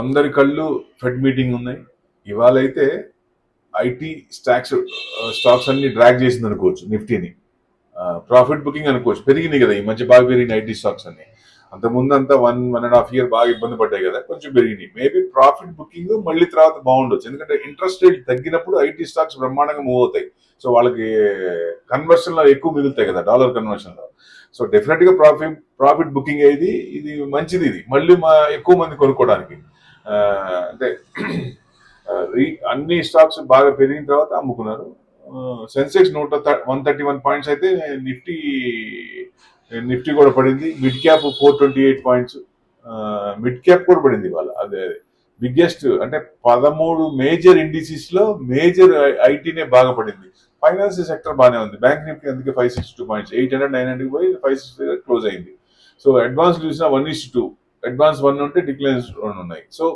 అందరి కళ్ళు fed meeting ఉన్నాయి. ఇవాళ అయితే ఐటీ స్టాక్స్ అన్ని డ్రాగ్ చేసింది అనుకోవచ్చు నిఫ్టీని. ప్రాఫిట్ బుకింగ్ అనుకోవచ్చు, పెరిగినాయి కదా ఈ మధ్య, బాగా పెరిగినాయి ఐటీ స్టాక్స్ అన్ని. అంతకుముందు అంతా 1.5 year బాగా ఇబ్బంది పడ్డాయి కదా, కొంచెం పెరిగినాయి. మేబీ ప్రాఫిట్ బుకింగ్ మళ్ళీ తర్వాత బాగుండొచ్చు, ఎందుకంటే ఇంట్రెస్ట్ రేట్ తగ్గినప్పుడు ఐటీ స్టాక్స్ బ్రహ్మాండంగా మూవ్ అవుతాయి. సో వాళ్ళకి కన్వర్షన్ లో ఎక్కువ మిగులుతాయి కదా, డాలర్ కన్వర్షన్ లో. సో డెఫినెట్ గా ప్రాఫిట్ బుకింగ్ అయ్యేది, ఇది మంచిది. ఇది మళ్ళీ ఎక్కువ మంది కొనుక్కోవడానికి. అంటే అన్ని స్టాక్స్ బాగా పెరిగిన తర్వాత అమ్ముకున్నారు. సెన్సెక్స్ 131 పాయింట్స్ అయితే, నిఫ్టీ నిఫ్టీ కూడా పడింది. Mid cap 428 points, mid cap కూడా పడింది ఇవాళ. అదే బిగ్గెస్ట్, అంటే 13 మేజర్ ఇండిసీస్ లో మేజర్ ఐటీనే బాగా పడింది. ఫైనాన్స్ సెక్టర్ బాగానే ఉంది. బ్యాంక్ నిఫ్టీ అందుకే 562 పాయింట్స్, 800 900 పోయి 560 క్లోజ్ అయింది. సో అడ్వాన్స్ చూసిన 1:2, అడ్వాన్స్ 1 ఉంటే డిక్లైన్స్ 2 ఉన్నాయి. సో